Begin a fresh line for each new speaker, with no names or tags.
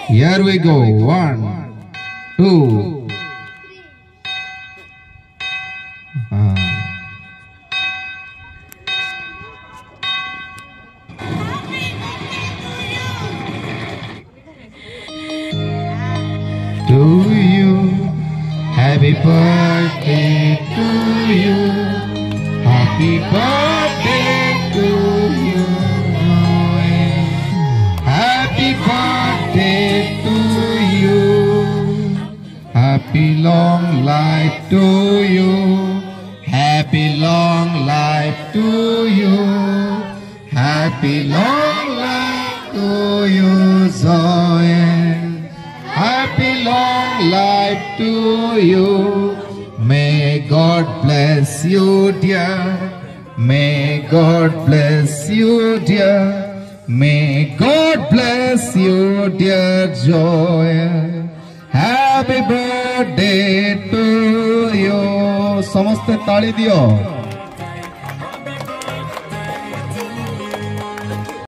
Here we go. 1, 2. To you, happy birthday to you, happy birthday to you, happy birthday to you, happy long life to you, happy long life to you, happy long life to you, Zoe. Happy long life to you. May God bless you, dear. May God bless you, dear. May God bless you, dear Joy. Happy birthday to you. Samaste tali diyo.